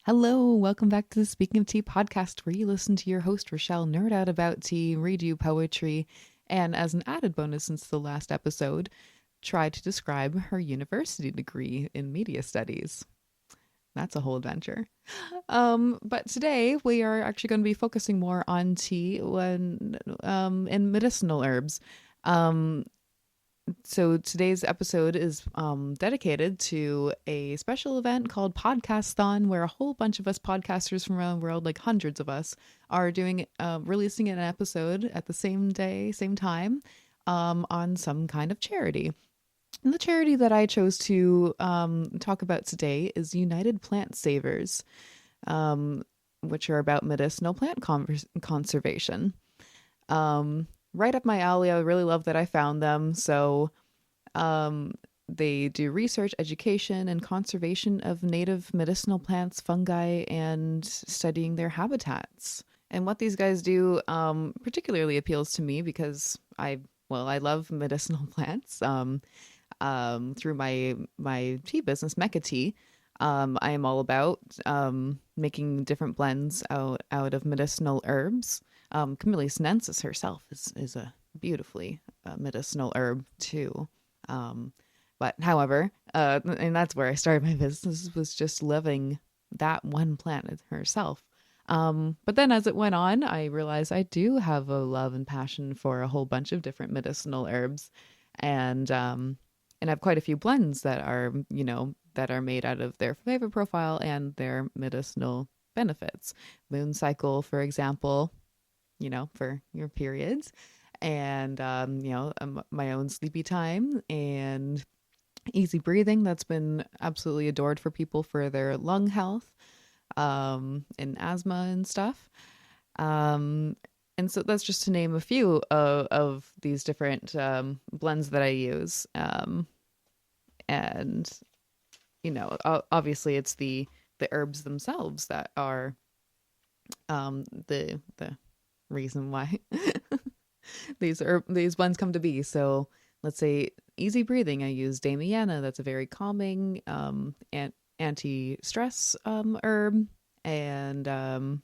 Hello, welcome back to the Speaking of Tea podcast, where you listen to your host, Rochelle, nerd out about tea, read you poetry, and as an added bonus since the last episode, try to describe her university degree in media studies. That's a whole adventure. But today we are actually going to be focusing more on tea and medicinal herbs. Um, so today's episode is dedicated to a special event called Podcasthon, where a whole bunch of us podcasters from around the world, like hundreds of us, are doing releasing an episode at the same day, same time, on some kind of charity. And the charity that I chose to talk about today is United Plant Savers, um, which are about medicinal plant conservation. Right up my alley. I really love that I found them. So um, they do research, education, and conservation of native medicinal plants, fungi, and studying their habitats. And what these guys do particularly appeals to me because I love medicinal plants. Through my tea business, Mecca Tea, I am all about making different blends out of medicinal herbs. Camellia sinensis herself is a beautifully medicinal herb too. But however, and that's where I started my business, was just loving that one plant herself. But then as it went on, I realized I do have a love and passion for a whole bunch of different medicinal herbs, and I have quite a few blends that are, that are made out of their flavor profile and their medicinal benefits. Moon cycle, for example, for your periods, and my own sleepy time and easy breathing. That's been absolutely adored for people for their lung health, and asthma and stuff. Um, and so that's just to name a few of these different blends that I use. And obviously it's the herbs themselves that are the reason why these blends come to be. So let's say easy breathing, I use Damiana. That's a very calming anti-stress herb. And then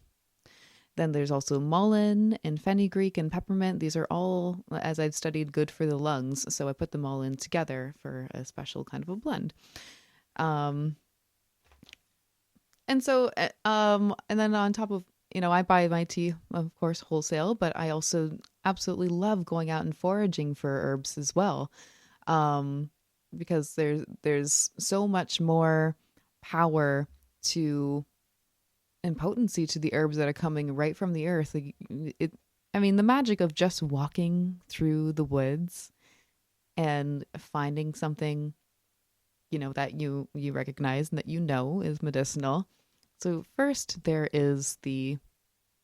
there's also mullein and fenugreek and peppermint. These are all, as I've studied, good for the lungs. So I put them all in together for a special kind of a blend. Um, and then on top of, I buy my tea, of course, wholesale, but I also absolutely love going out and foraging for herbs as well. Um, because there's so much more power to and potency to the herbs that are coming right from the earth. Like the magic of just walking through the woods and finding something, that you recognize and that is medicinal. So first there is the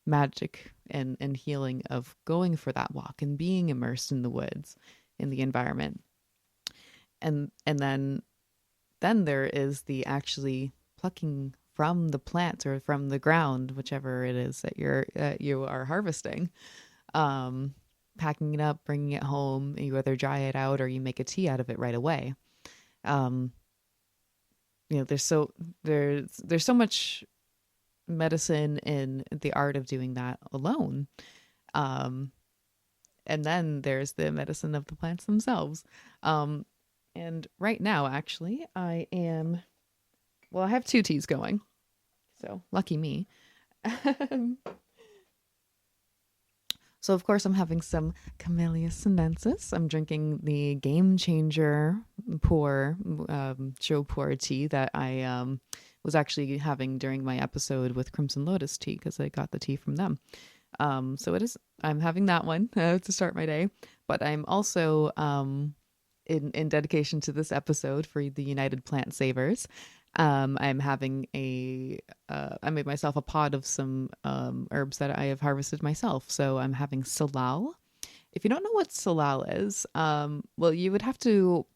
magic and healing of going for that walk and being immersed in the woods, in the environment. And then there is the actually plucking from the plant or from the ground, whichever it is that you are harvesting, packing it up, bringing it home. You either dry it out or you make a tea out of it right away. Um, there's so much medicine in the art of doing that alone. Um, and then there's the medicine of the plants themselves. And right now, actually, I have two teas going. So lucky me. So of course I'm having some Camellia sinensis. I'm drinking the Game Changer show pour tea that I was actually having during my episode with Crimson Lotus tea, because I got the tea from them. So I'm having that one to start my day, but I'm also in dedication to this episode for the United Plant Savers, I'm having I made myself a pot of some herbs that I have harvested myself. So I'm having salal. If you don't know what salal is, well, you have to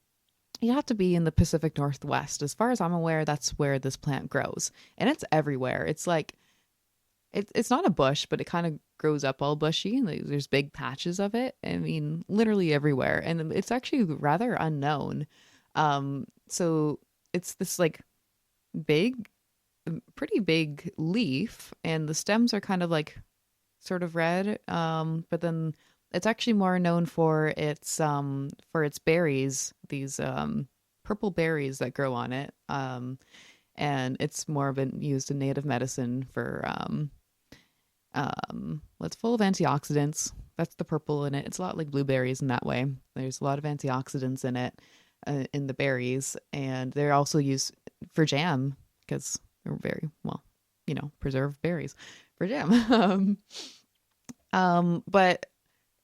be in the Pacific Northwest. As far as I'm aware, that's where this plant grows, and it's everywhere. It's like it's not a bush, but it kind of grows up all bushy. Like, there's big patches of it. I mean, literally everywhere, and it's actually rather unknown. So it's this like big a pretty big leaf, and the stems are kind of like sort of red. But then it's actually more known for its berries, these purple berries that grow on it. And it's more been used in native medicine for well, it's full of antioxidants. That's the purple in it. It's a lot like blueberries in that way. There's a lot of antioxidants in it, in the berries, and they're also used for jam because they're very well, preserved berries for jam. But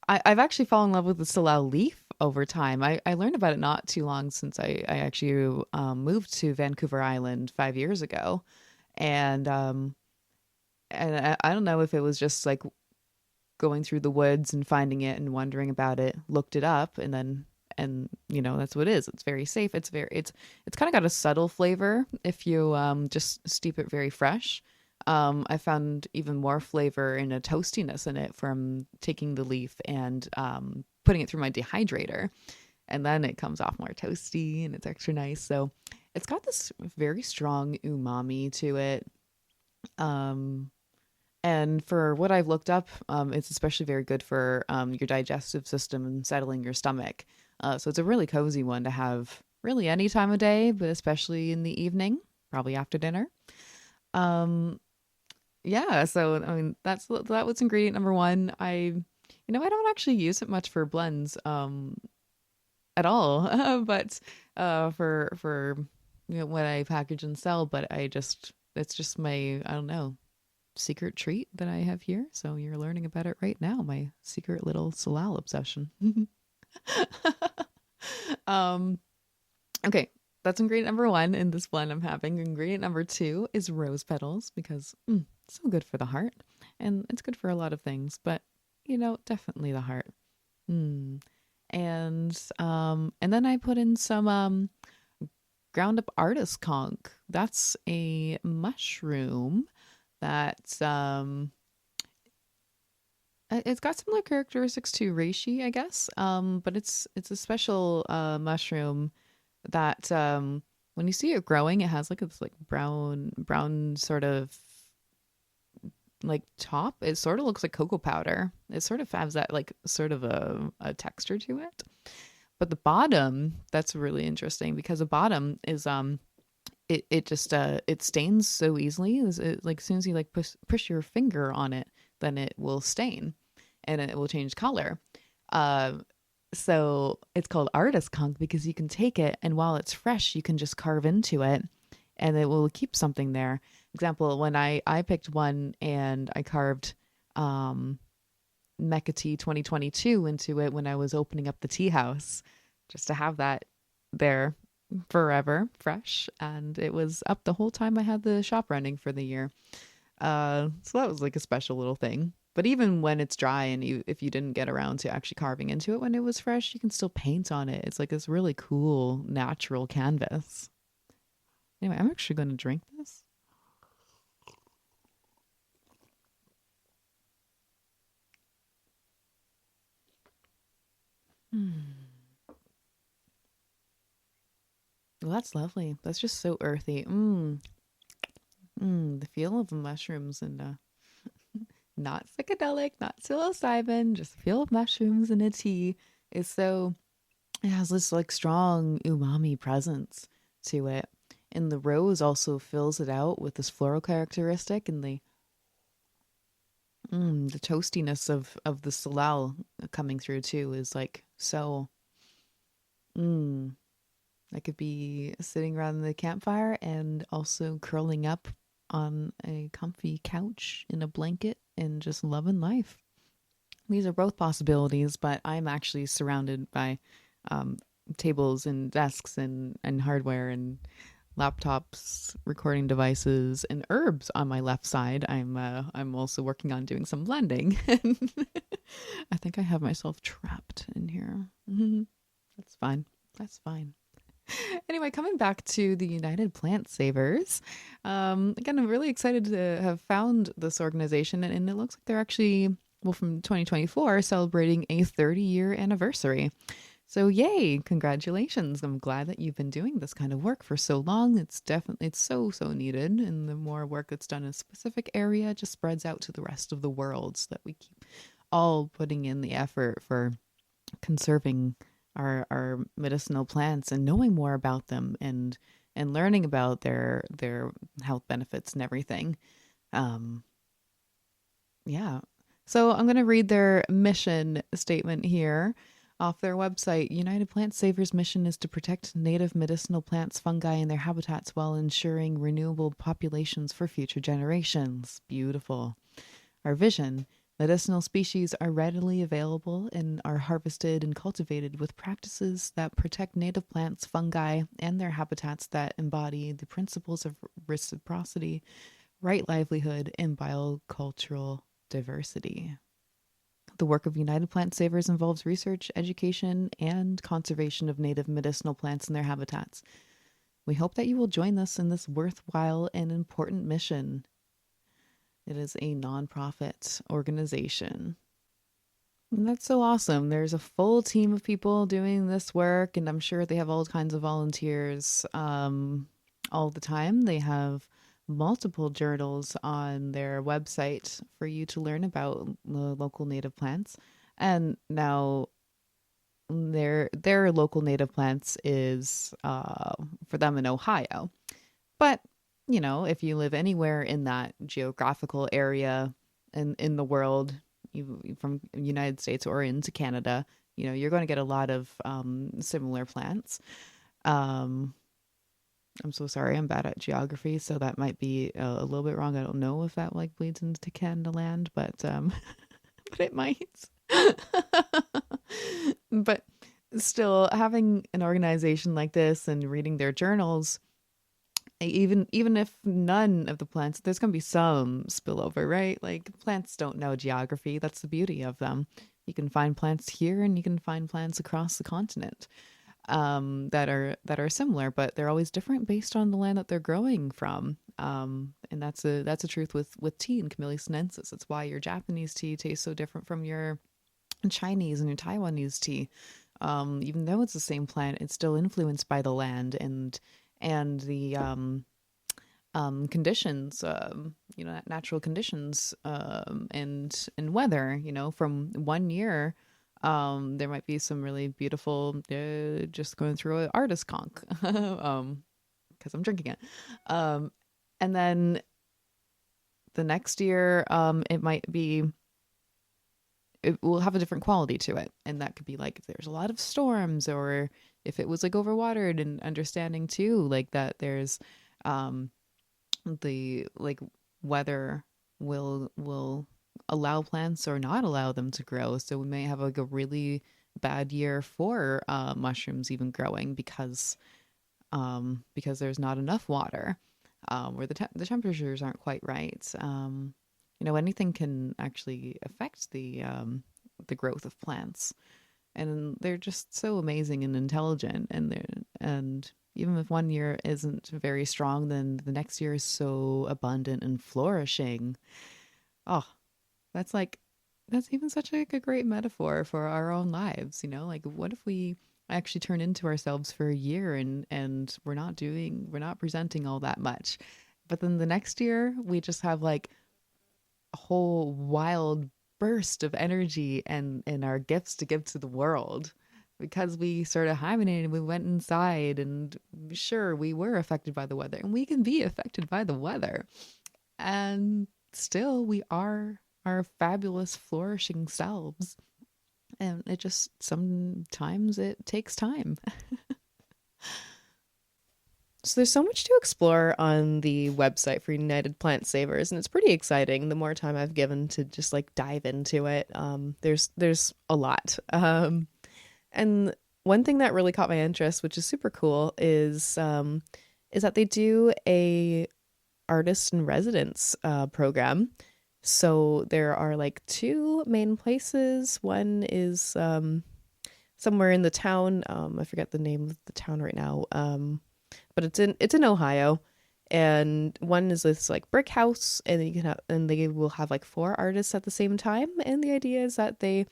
I've actually fallen in love with the Salal leaf over time. I learned about it not too long since I actually moved to Vancouver Island 5 years ago, and I don't know if it was just like going through the woods and finding it and wondering about it, looked it up, and that's what it is. It's very safe. It's kind of got a subtle flavor if you just steep it very fresh. I found even more flavor and a toastiness in it from taking the leaf and putting it through my dehydrator, and then it comes off more toasty and it's extra nice. So it's got this very strong umami to it. And for what I've looked up, it's especially very good for your digestive system and settling your stomach. So it's a really cozy one to have really any time of day, but especially in the evening, probably after dinner. Yeah, so I mean that was ingredient number one. I don't actually use it much for blends at all, but for what I package and sell, but it's just my, I don't know, secret treat that I have here. So you're learning about it right now, my secret little Salal obsession. Okay, that's ingredient number one in this blend I'm having. Ingredient number two is rose petals because it's so good for the heart, and it's good for a lot of things, but definitely the heart. And then I put in some ground up artist conch. That's a mushroom that it's got similar characteristics to reishi, I guess. But it's a special mushroom that when you see it growing, it has like this like brown sort of like top. It sort of looks like cocoa powder. It sort of has that like sort of a texture to it. But the bottom, that's really interesting because the bottom is it just it stains so easily. Like as soon as you like push your finger on it, then it will stain and it will change color. So it's called artist conch because you can take it and while it's fresh, you can just carve into it and it will keep something there. Example, when I picked one and I carved Mecha Tea 2022 into it when I was opening up the tea house, just to have that there forever fresh, and it was up the whole time I had the shop running for the year. So that was like a special little thing. But even when it's dry and if you didn't get around to actually carving into it when it was fresh, you can still paint on it. It's like this really cool natural canvas. Anyway, I'm actually going to drink this. Well, that's lovely. That's just so earthy. The feel of the mushrooms and not psychedelic, not psilocybin, just the feel of mushrooms in a tea is so, it has this like strong umami presence to it. And the rose also fills it out with this floral characteristic, and the toastiness of the salal coming through too is like so. I could be sitting around the campfire and also curling up on a comfy couch in a blanket and just loving life. These are both possibilities, but I'm actually surrounded by tables and desks and hardware and laptops, recording devices, and herbs on my left side. I'm also working on doing some blending. I think I have myself trapped in here. That's fine. That's fine. Anyway, coming back to the United Plant Savers, again, I'm really excited to have found this organization, and it looks like they're actually, well, from 2024, celebrating a 30-year anniversary. So yay, congratulations. I'm glad that you've been doing this kind of work for so long. It's so needed. And the more work that's done in a specific area just spreads out to the rest of the world so that we keep all putting in the effort for conserving our medicinal plants and knowing more about them and learning about their health benefits and everything. Um, yeah. So I'm going to read their mission statement here off their website. United Plant Savers' mission is to protect native medicinal plants, fungi, and their habitats while ensuring renewable populations for future generations. Beautiful. Our vision: medicinal species are readily available and are harvested and cultivated with practices that protect native plants, fungi, and their habitats that embody the principles of reciprocity, right livelihood, and biocultural diversity. The work of United Plant Savers involves research, education, and conservation of native medicinal plants and their habitats. We hope that you will join us in this worthwhile and important mission. It is a nonprofit organization. And that's so awesome. There's a full team of people doing this work, and I'm sure they have all kinds of volunteers all the time. They have multiple journals on their website for you to learn about the local native plants. And now their local native plants is for them in Ohio. But, you know, if you live anywhere in that geographical area in the world, from United States or into Canada, you know, you're going to get a lot of similar plants. I'm so sorry, I'm bad at geography, so that might be a little bit wrong. I don't know if that like bleeds into Canada land, but but it might. But still, having an organization like this and reading their journals, even if none of the plants, there's going to be some spillover, right? Like plants don't know geography. That's the beauty of them. You can find plants here and you can find plants across the continent that are similar, but they're always different based on the land that they're growing from. And that's a truth with tea and Camellia sinensis. It's why your Japanese tea tastes so different from your Chinese and your Taiwanese tea. Even though it's the same plant, it's still influenced by the land and the conditions, natural conditions, and weather. You know, from one year, there might be some really beautiful, just going through an artist conch, because I'm drinking it. And then the next year, it will have a different quality to it. And that could be like if there's a lot of storms or if it was like overwatered, and understanding too, like that there's, the like weather will allow plants or not allow them to grow. So we may have like a really bad year for mushrooms even growing because there's not enough water, or the temperatures aren't quite right. Anything can actually affect the growth of plants, and they're just so amazing and intelligent. And even if one year isn't very strong, then the next year is so abundant and flourishing. Oh, that's even such a great metaphor for our own lives. You know, like what if we actually turn into ourselves for a year and we're not presenting all that much, but then the next year we just have like a whole wild burst of energy and our gifts to give to the world, because we sort of hibernated, we went inside, and sure, we were affected by the weather, and we can be affected by the weather, and still we are our fabulous flourishing selves. And it just, sometimes it takes time. So there's so much to explore on the website for United Plant Savers, and it's pretty exciting. The more time I've given to just like dive into it, there's a lot. And one thing that really caught my interest, which is super cool, is that they do a artist in residence program. So there are like two main places. One is somewhere in the town. I forget the name of the town right now. But it's in Ohio, and one is this like brick house, and they will have like 4 artists at the same time. And the idea is that they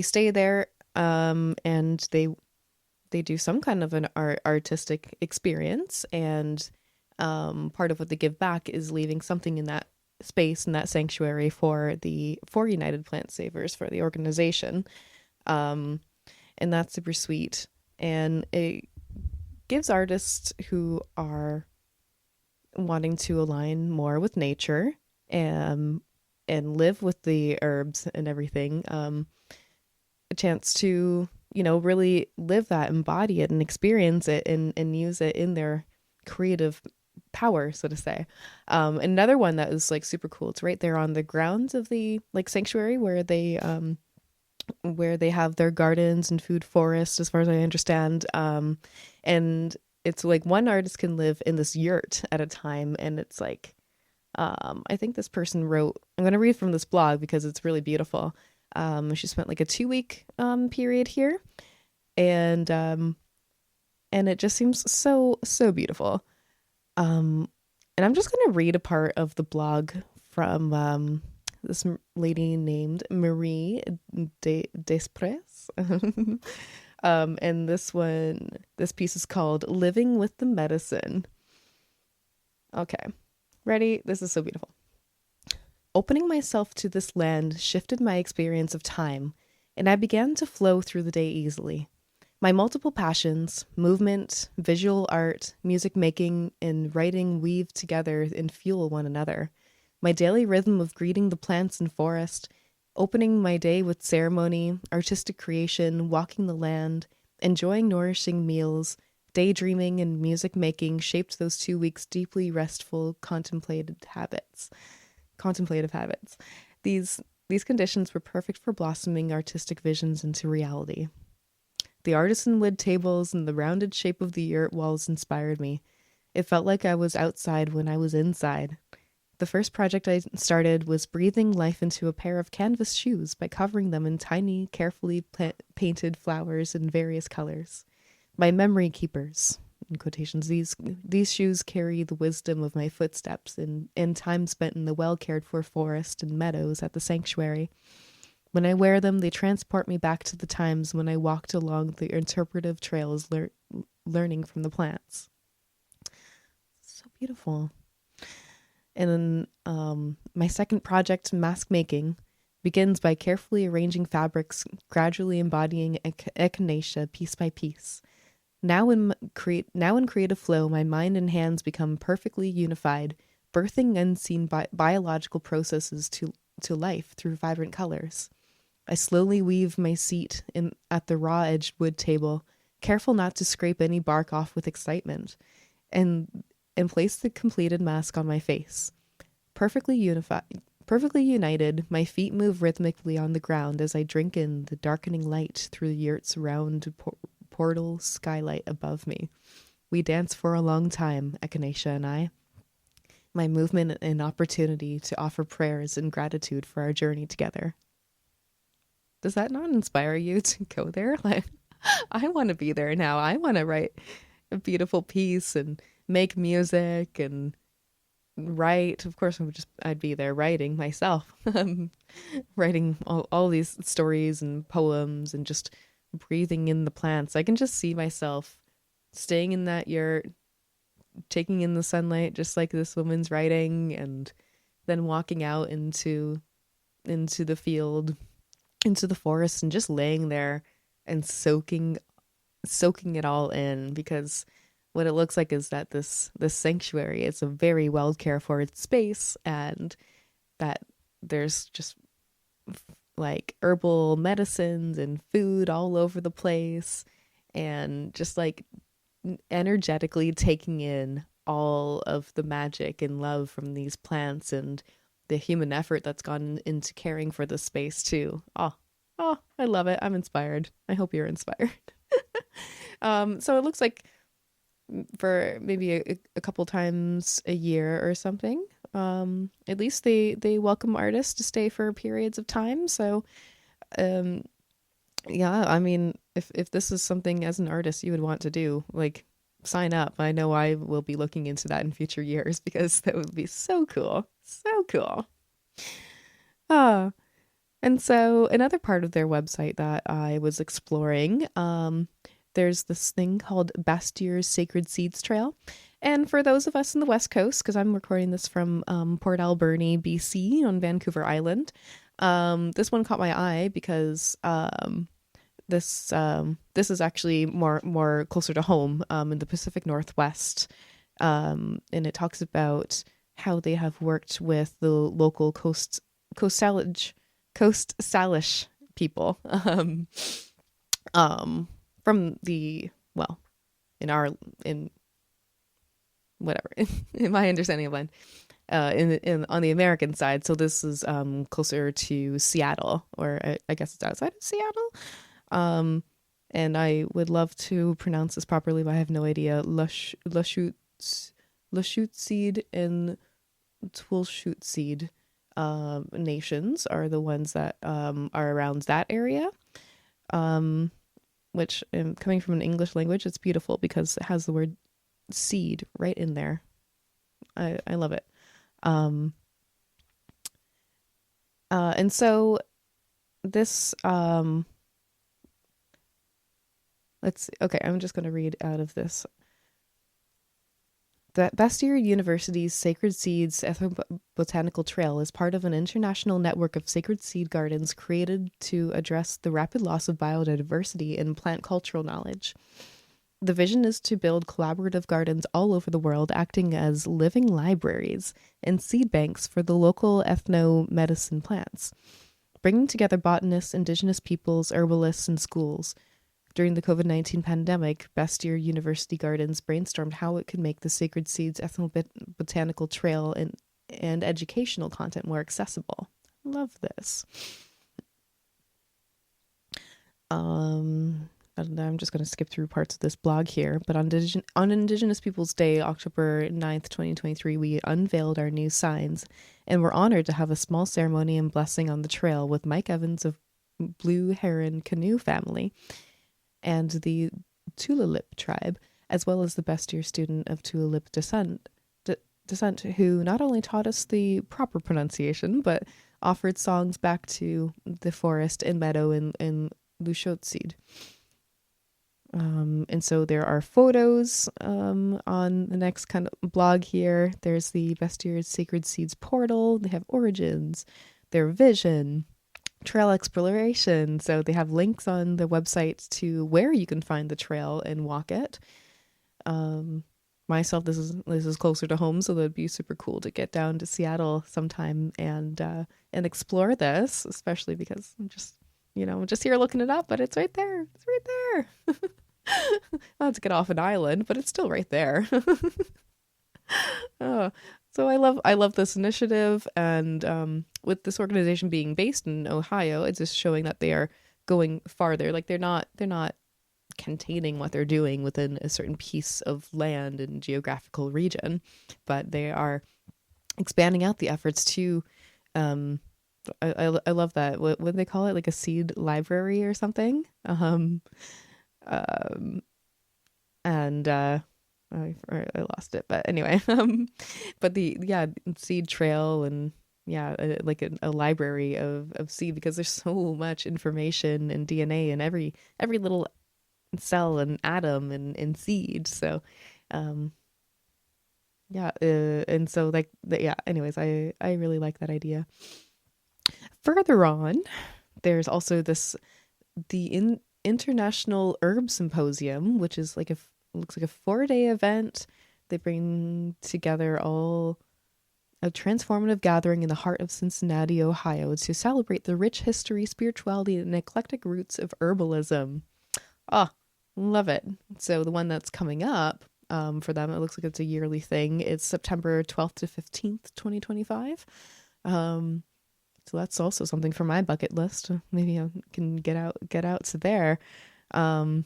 stay there And they do some kind of an artistic experience, and part of what they give back is leaving something in that space, in that sanctuary, for United Plant Savers, for the organization. And that's super sweet, and it gives artists who are wanting to align more with nature and live with the herbs and everything, a chance to, really live that, embody it, and experience it, and use it in their creative power, so to say. Another one that is like super cool. It's right there on the grounds of the like sanctuary where they have their gardens and food forest, as far as I understand. And it's like one artist can live in this yurt at a time, and it's like, I think this person wrote, I'm going to read from this blog because it's really beautiful. She spent like a 2-week period here, and it just seems so beautiful. And I'm just going to read a part of the blog from this lady named Marie Desprez. And this piece is called Living with the Medicine. Okay, ready? This is so beautiful. Opening myself to this land shifted my experience of time, and I began to flow through the day easily. My multiple passions, movement, visual art, music making, and writing weave together and fuel one another. My daily rhythm of greeting the plants and forest, opening my day with ceremony, artistic creation, walking the land, enjoying nourishing meals, daydreaming, and music making shaped those 2 weeks deeply restful, contemplative habits. These conditions were perfect for blossoming artistic visions into reality. The artisan wood tables and the rounded shape of the yurt walls inspired me. It felt like I was outside when I was inside. The first project I started was breathing life into a pair of canvas shoes by covering them in tiny, carefully painted flowers in various colors. My memory keepers, in quotations, these shoes carry the wisdom of my footsteps and time spent in the well-cared-for forest and meadows at the sanctuary. When I wear them, they transport me back to the times when I walked along the interpretive trails, learning from the plants. So beautiful. And then my second project, mask making, begins by carefully arranging fabrics, gradually embodying echinacea piece by piece. Now in creative flow, my mind and hands become perfectly unified, birthing unseen biological processes to life through vibrant colors. I slowly weave my seat at the raw-edged wood table, careful not to scrape any bark off with excitement, and place the completed mask on my face. Perfectly united, my feet move rhythmically on the ground as I drink in the darkening light through the yurt's round portal skylight above me. We dance for a long time, Echinacea and I. My movement an opportunity to offer prayers and gratitude for our journey together. Does that not inspire you to go there? Like, I want to be there now. I want to write a beautiful piece and make music and write. Of course, I'd be there writing myself, writing all these stories and poems and just breathing in the plants. I can just see myself staying in that yurt, taking in the sunlight, just like this woman's writing, and then walking out into the field, into the forest, and just laying there and soaking it all in, because what it looks like is that this sanctuary is a very well cared for space, and that there's just like herbal medicines and food all over the place, and just like energetically taking in all of the magic and love from these plants and the human effort that's gone into caring for this space too. Oh, I love it. I'm inspired. I hope you're inspired. So it looks like for maybe a couple times a year or something, at least they welcome artists to stay for periods of time. So yeah, I mean, if this is something as an artist you would want to do, like, sign up. I know I will be looking into that in future years, because that would be so cool. So cool. And so another part of their website that I was exploring, there's this thing called Bastier's Sacred Seeds Trail. And for those of us in the West Coast, because I'm recording this from Port Alberni, BC on Vancouver Island, this one caught my eye because this is actually more closer to home in the Pacific Northwest, and it talks about how they have worked with the local Coast Salish people from the in whatever in my understanding of land in on the American side. So this is closer to Seattle, or I guess it's outside of Seattle. And I would love to pronounce this properly, but I have no idea. Lushootseed and Twilshootseed nations are the ones that are around that area. Which, coming from an English language, it's beautiful because it has the word seed right in there. I love it. And so this I'm just going to read out of this. The Bastyr University's Sacred Seeds Ethnobotanical Trail is part of an international network of sacred seed gardens created to address the rapid loss of biodiversity in plant cultural knowledge. The vision is to build collaborative gardens all over the world, acting as living libraries and seed banks for the local ethno-medicine plants, bringing together botanists, indigenous peoples, herbalists, and schools. During the COVID-19 pandemic, Bastyr University Gardens brainstormed how it could make the Sacred Seeds Ethnobotanical Trail and educational content more accessible. Love this. I'm just going to skip through parts of this blog here, but on Indigenous Peoples Day, October 9th, 2023, we unveiled our new signs, and we're honored to have a small ceremony and blessing on the trail with Mike Evans of Blue Heron Canoe family and the Tulalip tribe, as well as the Bastyr student of Tulalip descent, who not only taught us the proper pronunciation, but offered songs back to the forest and meadow in Lushootseed. And so there are photos on the next kind of blog here. There's the Bastier's Sacred Seeds portal. They have origins, their vision, trail exploration. So they have links on the website to where you can find the trail and walk it. Myself, this is closer to home, so that'd be super cool to get down to Seattle sometime and explore this, especially because I'm just here looking it up, but it's right there. It's right there. I'll have to get off an island, but it's still right there. So I love this initiative, and with this organization being based in Ohio, it's just showing that they are going farther. Like they're not containing what they're doing within a certain piece of land and geographical region, but they are expanding out the efforts to I love that. What do they call it? Like a seed library or something? I lost it, but anyway, but seed trail and like a library of seed, because there's so much information and DNA in every little cell and atom and seed. So, and so anyways, I really like that idea. Further on, there's also the International Herb Symposium, which is looks like a 4-day event. They bring together a transformative gathering in the heart of Cincinnati, Ohio, to celebrate the rich history, spirituality, and eclectic roots of herbalism. Love it. So the one that's coming up for them, it looks like it's a yearly thing. It's September 12th to 15th, 2025. So that's also something for my bucket list. Maybe I can get out to there. But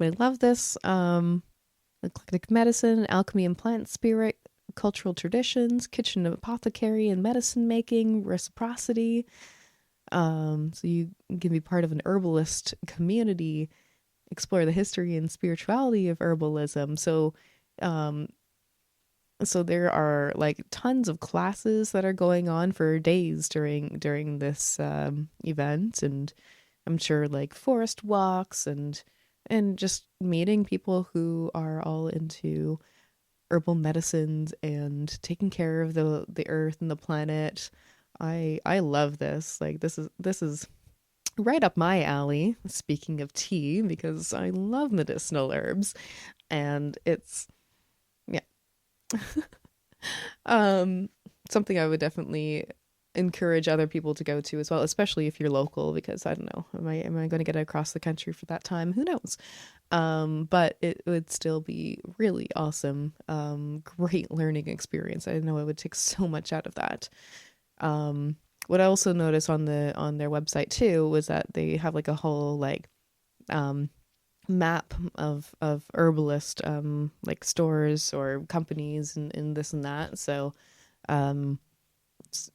I love this. Eclectic medicine, alchemy and plant spirit, cultural traditions, kitchen apothecary and medicine making, reciprocity. So you can be part of an herbalist community, explore the history and spirituality of herbalism. So So there are like tons of classes that are going on for days during this event, and I'm sure like forest walks and just meeting people who are all into herbal medicines and taking care of the earth and the planet. I love this. Like this is right up my alley. Speaking of tea, because I love medicinal herbs, and it's yeah, um, something I would definitely encourage other people to go to as well, especially if you're local, because I don't know, am I going to get across the country for that time? Who knows? But it would still be really awesome. Great learning experience. I know I would take so much out of that. What I also noticed on their website too was that they have like a whole like map of herbalist like stores or companies and this and that. So um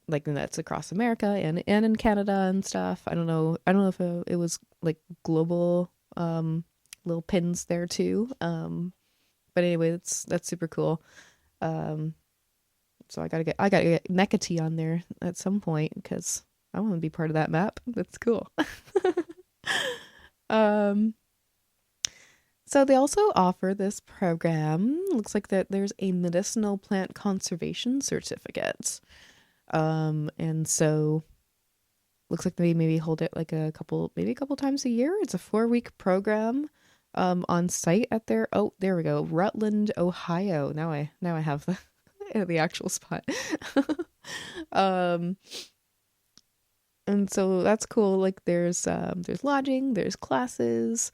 like that's across America and in Canada and stuff. I don't know if it was like global little pins there too. But anyway, that's super cool. Um so I gotta get Mecca on there at some point because I want to be part of that map. That's cool. um so they also offer this program. Looks like that there's a medicinal plant conservation certificate. And so looks like they maybe hold it like maybe a couple times a year. It's a 4-week program on site at their, oh, there we go, Rutland, Ohio. Now I have the actual spot. um and so that's cool. Like there's lodging, there's classes.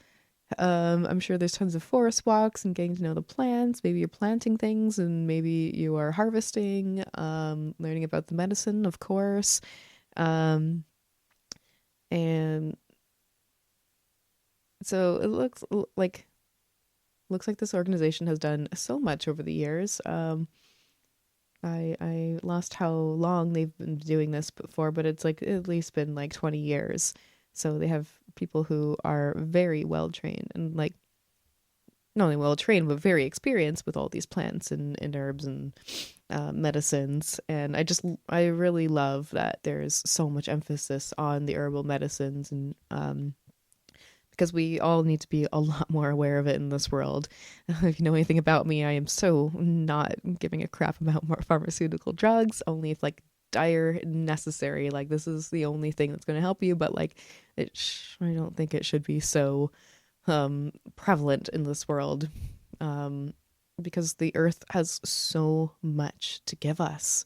I'm sure there's tons of forest walks and getting to know the plants. Maybe you're planting things and maybe you are harvesting, learning about the medicine, of course. Um, and so it looks like this organization has done so much over the years. I lost how long they've been doing this before, but it's like at least been like 20 years. So they have people who are very well trained and like not only well trained but very experienced with all these plants and herbs and medicines. And I really love that there's so much emphasis on the herbal medicines and because we all need to be a lot more aware of it in this world. If you know anything about me, I am so not giving a crap about more pharmaceutical drugs, only if like dire necessary. Like this is the only thing that's going to help you, but like I don't think it should be so prevalent in this world, because the earth has so much to give us.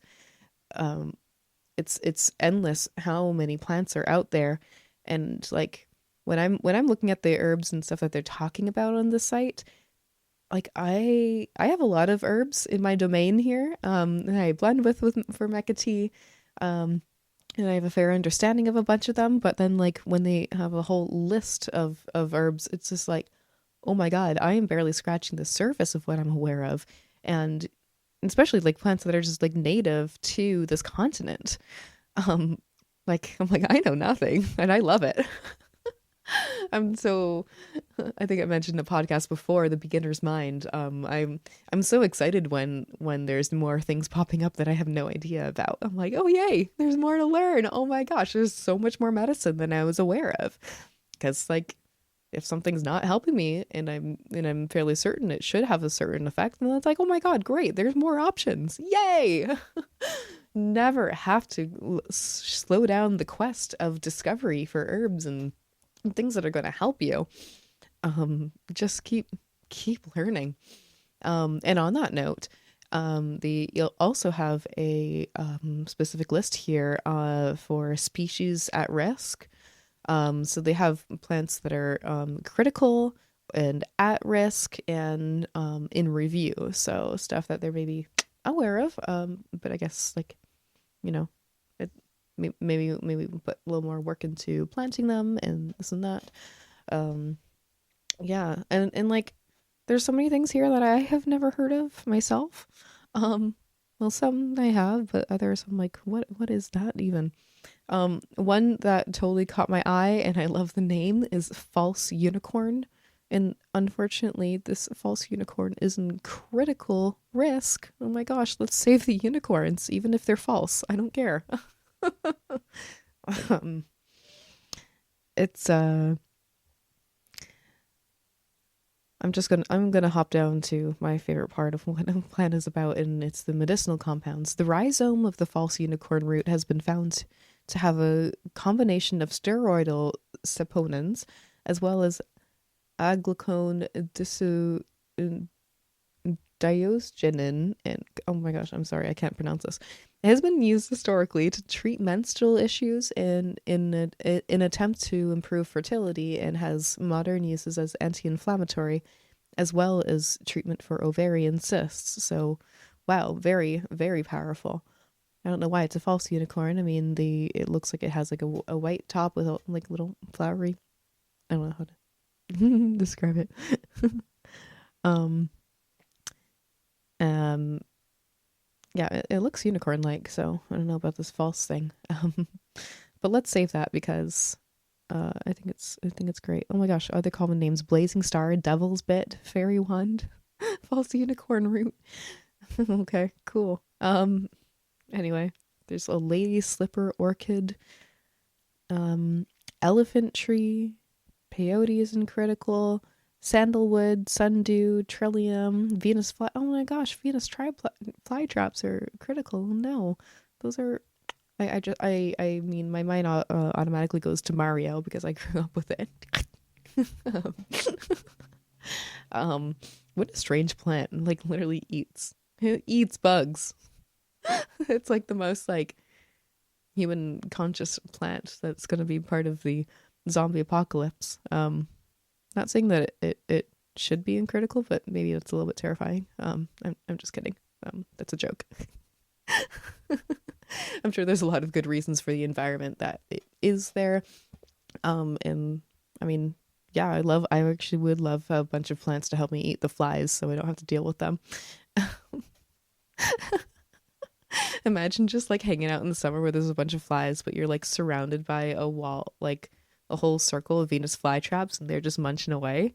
It's endless how many plants are out there, and like when I'm looking at the herbs and stuff that they're talking about on the site, like I have a lot of herbs in my domain here, and I blend with for Mecha tea, and I have a fair understanding of a bunch of them. But then like when they have a whole list of herbs, it's just like, oh my god, I am barely scratching the surface of what I'm aware of, and especially like plants that are just like native to this continent. Um, like I'm like I know nothing, and I love it. I'm so I think I mentioned in the podcast before, the beginner's mind. I'm so excited when there's more things popping up that I have no idea about. I'm like, oh yay, there's more to learn. Oh my gosh, there's so much more medicine than I was aware of. Because like if something's not helping me and I'm fairly certain it should have a certain effect, then it's like, oh my god, great, there's more options. Yay! Never have to slow down the quest of discovery for herbs and things that are going to help you. Just keep learning. And on that note, you'll also have a specific list here for species at risk. So they have plants that are critical and at risk and in review. So stuff that they're maybe aware of, but I guess like, you know, maybe we put a little more work into planting them and this and that. Yeah, and like there's so many things here that I have never heard of myself. Well, some I have, but others I'm like, what is that even? One that totally caught my eye and I love the name is false unicorn, And unfortunately, this false unicorn is in critical risk. Oh my gosh, let's save the unicorns, even if they're false. I don't care. um, it's I'm gonna hop down to my favorite part of what the plan is about, and it's the medicinal compounds. The rhizome of the false unicorn root has been found to have a combination of steroidal saponins as well as aglycone diosgenin, and oh my gosh, I'm sorry, I can't pronounce this. It has been used historically to treat menstrual issues and in an attempt to improve fertility, and has modern uses as anti-inflammatory as well as treatment for ovarian cysts. So, wow, very, very powerful. I don't know why it's a false unicorn. I mean, it looks like it has like a white top with a like little flowery. I don't know how to describe it. um, yeah, it looks unicorn-like, so I don't know about this false thing. But let's save that because I think it's great. Oh my gosh, other common names: blazing star, devil's bit, fairy wand, false unicorn root. Okay, cool. Anyway, there's a lady slipper orchid, elephant tree, peyote is in critical, sandalwood, sundew, trillium, Venus fly. Oh my gosh, Venus fly traps are critical. No, those are. I mean, my mind automatically goes to Mario because I grew up with it. What a strange plant! Like literally it eats bugs. It's like the most like human conscious plant that's going to be part of the zombie apocalypse. Not saying that it should be in critical, but maybe it's a little bit terrifying. I'm just kidding. That's a joke. I'm sure there's a lot of good reasons for the environment that it is there. And I mean, yeah, I actually would love a bunch of plants to help me eat the flies so I don't have to deal with them. Imagine just like hanging out in the summer where there's a bunch of flies, but you're like surrounded by a wall, like a whole circle of Venus flytraps, and they're just munching away.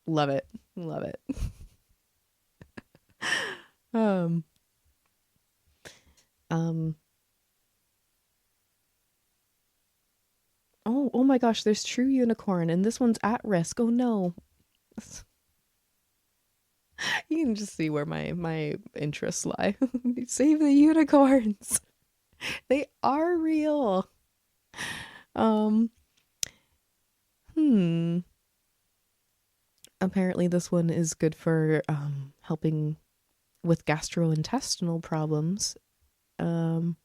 Love it. Love it. um, oh my gosh, there's true unicorn, and this one's at risk. Oh no. You can just see where my interests lie. Save the unicorns. They are real. Um, Apparently this one is good for helping with gastrointestinal problems. And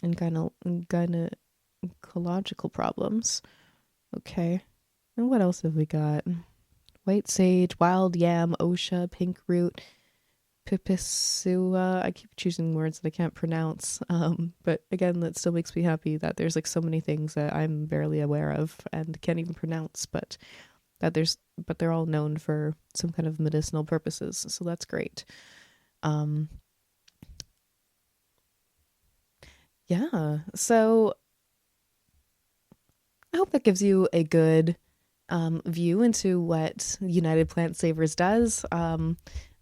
gynecological problems. Okay. And what else have we got? White sage, wild yam, osha, pink root, pipissua. I keep choosing words that I can't pronounce. But again, that still makes me happy that there's like so many things that I'm barely aware of and can't even pronounce, but they're all known for some kind of medicinal purposes. So that's great. Yeah. So I hope that gives you a good view into what United Plant Savers does. I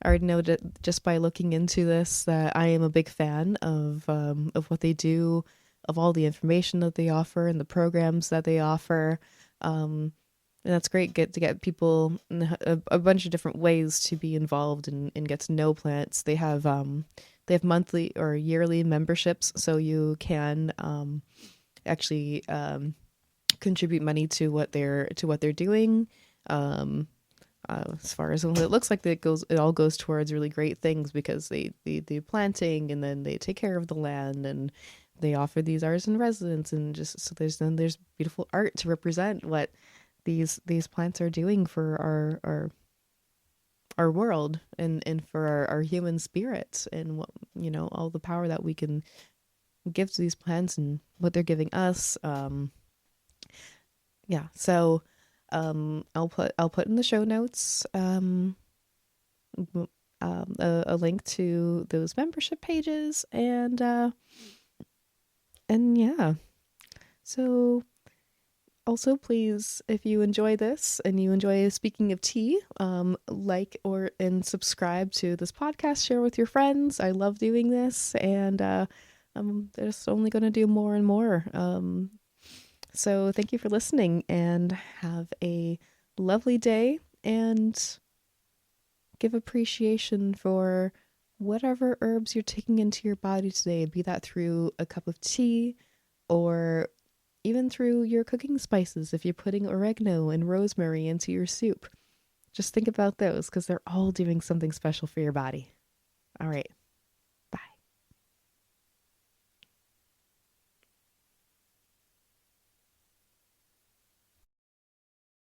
already know that just by looking into this that I am a big fan of what they do, of all the information that they offer and the programs that they offer. And that's great. Get to get people a bunch of different ways to be involved and get to know plants. They have monthly or yearly memberships, so you can actually contribute money to what they're doing. As far as it looks like it all goes towards really great things because they do planting and then they take care of the land and they offer these artists in residence, and just so there's beautiful art to represent what these plants are doing for our world and for our human spirits, and what, all the power that we can give to these plants and what they're giving us. Yeah, so I'll put in the show notes a link to those membership pages, and yeah, so Also, please, if you enjoy this and you enjoy speaking of tea, like or and subscribe to this podcast. Share with your friends. I love doing this, and I'm just only going to do more and more. So thank you for listening, and have a lovely day, and give appreciation for whatever herbs you're taking into your body today, be that through a cup of tea or even through your cooking spices. If you're putting oregano and rosemary into your soup, just think about those because they're all doing something special for your body. All right.